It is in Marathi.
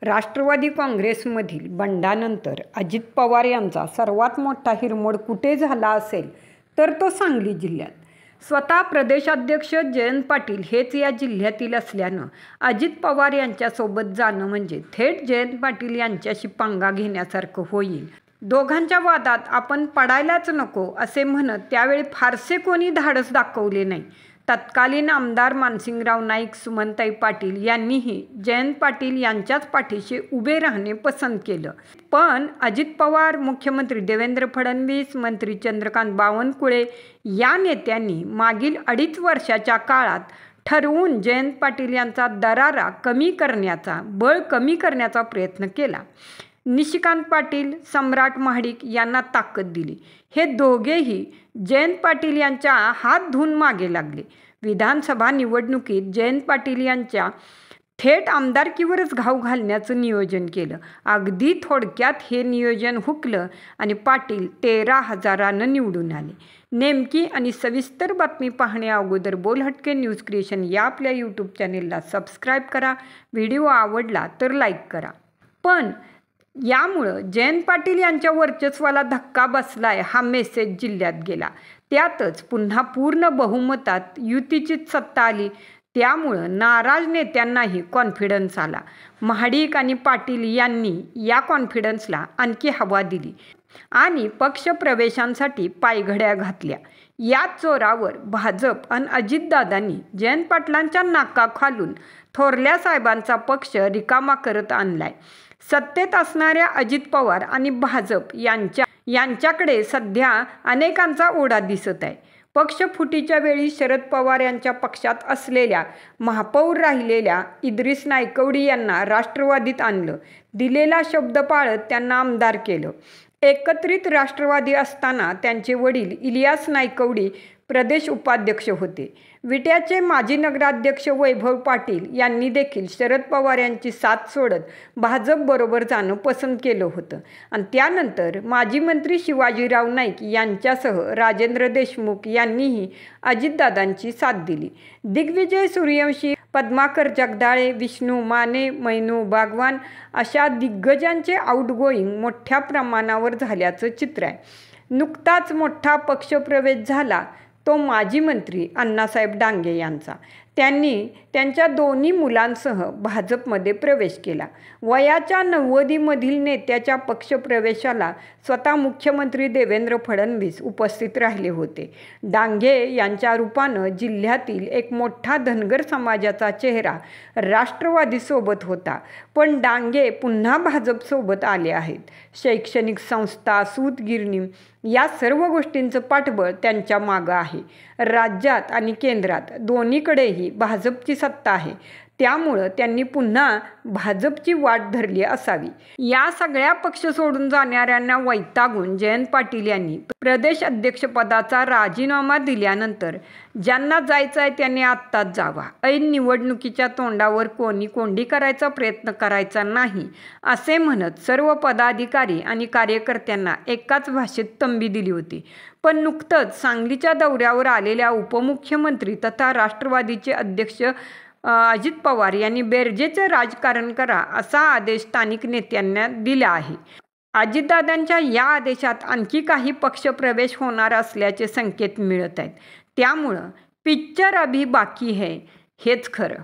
राष्ट्रवादी काँग्रेसमधील बंडानंतर अजित पवार यांचा सर्वात मोठा हिरमोड कुठे झाला असेल तर तो सांगली जिल्ह्यात. स्वतः प्रदेशाध्यक्ष जयंत पाटील हेच या जिल्ह्यातील असल्यानं अजित पवार यांच्यासोबत जाणं म्हणजे थेट जयंत पाटील यांच्याशी पंगा घेण्यासारखं होईल. दोघांच्या वादात आपण पडायलाच नको असे म्हणत त्यावेळी फारसे कोणी धाडस दाखवले नाही. तत्कालीन आमदार मानसिंगराव नाईक, सुमनताई पाटील यांनीही जयंत पाटील यांच्याच पाठीशी उभे राहणे पसंत केलं. पण अजित पवार, मुख्यमंत्री देवेंद्र फडणवीस, मंत्री चंद्रकांत बावनकुळे या नेत्यांनी मागील 2.5 वर्षाच्या काळात ठरवून जयंत पाटील यांचा दरारा कमी करण्याचा, बळ कमी करण्याचा प्रयत्न केला. निशिकांत पाटील, सम्राट महाडिक यांना ताकद दिली. हे दोघेही जयंत पाटील यांच्या हात धुवून मागे लागले. विधानसभा निवडणुकीत जयंत पाटील यांच्या थेट आमदारकीवरच घाव घालण्याचं नियोजन केलं. अगदी थोडक्यात हे नियोजन हुकलं आणि पाटील 13,000 निवडून आले. नेमकी आणि सविस्तर बातमी पाहण्या अगोदर बोलहटके न्यूज क्रिएशन या आपल्या यूट्यूब चॅनेलला सबस्क्राईब करा. व्हिडिओ आवडला तर लाईक करा. पण यामुळं जयंत पाटील यांच्या वर्चस्वाला धक्का बसलाय हा मेसेज जिल्ह्यात गेला. त्यातच पुन्हा पूर्ण बहुमतात युतीचीच सत्ता आली. त्यामुळं नाराज नेत्यांनाही कॉन्फिडन्स आला. महाडिक आणि पाटील यांनी या कॉन्फिडन्सला आणखी हवा दिली आणि पक्षप्रवेशांसाठी पायघड्या घातल्या. याच जोरावर भाजप आणि अजितदादांनी जयंत पाटलांच्या नाकाखालून थोरल्या साहेबांचा पक्ष रिकामा करत आणलाय. सत्तेत असणाऱ्या अजित पवार आणि भाजप यांच्याकडे सध्या अनेकांचा ओढा दिसत आहे. पक्षफुटीच्या वेळी शरद पवार यांच्या पक्षात असलेल्या महापौर राहिलेल्या इद्रिस नायकवडी यांना राष्ट्रवादीत आणलं. दिलेला शब्द पाळत त्यांना आमदार केलं. एकत्रित राष्ट्रवादी असताना त्यांचे वडील इलियास नायकवडी प्रदेश उपाध्यक्ष होते. विट्याचे माजी नगराध्यक्ष वैभव पाटील यांनी देखील शरद पवार यांची साथ सोडत भाजपबरोबर जाणं पसंत केलं होतं. आणि त्यानंतर माजी मंत्री शिवाजीराव नाईक यांच्यासह राजेंद्र देशमुख यांनीही अजितदादांची साथ दिली. दिग्विजय सूर्यवंशी, पद्माकर जगदाळे, विष्णू माने, मैनू बागवान अशा दिग्गजांचे आउटगोईंग मोठ्या प्रमाणावर झाल्याचं चित्र आहे. नुकताच मोठा पक्षप्रवेश झाला तो माजी मंत्री अण्णासाहेब डांगे यांचा. त्यांनी त्यांच्या दोन्ही मुलांसह भाजपमध्ये प्रवेश केला. वयाच्या 90मधील नेत्याच्या पक्षप्रवेशाला स्वतः मुख्यमंत्री देवेंद्र फडणवीस उपस्थित राहिले होते. डांगे यांच्या रूपानं जिल्ह्यातील एक मोठा धनगर समाजाचा चेहरा राष्ट्रवादीसोबत होता. पण डांगे पुन्हा भाजपसोबत आले आहेत. शैक्षणिक संस्था, सूतगिरणी या सर्व गोष्टींचं पाठबळ त्यांच्या मागं आहे. राज्यात आणि केंद्रात दोन्हीकडेही भाजपची सत्ता आहे. त्यामुळं त्यांनी पुन्हा भाजपची वाट धरली असावी. या सगळ्या पक्ष सोडून जाणाऱ्यांना वैतागून जयंत पाटील यांनी प्रदेश अध्यक्षपदाचा राजीनामा दिल्यानंतर ज्यांना जायचं आहे त्यांनी आत्ताच जावा. ऐन निवडणुकीच्या तोंडावर कोणी कोंडी करायचा प्रयत्न करायचा नाही असे म्हणत सर्व पदाधिकारी आणि कार्यकर्त्यांना एकाच भाषेत तंबी दिली होती. पण नुकतंच सांगलीच्या दौऱ्यावर आलेल्या उपमुख्यमंत्री तथा राष्ट्रवादीचे अध्यक्ष अजित पवार यांनी बेरजेचं राजकारण करा असा आदेश स्थानिक नेत्यांना दिला आहे. अजितदादांच्या या आदेशात आणखी काही पक्षप्रवेश होणार असल्याचे संकेत मिळत आहेत. त्यामुळं पिक्चर अभी बाकी है हेच खरं.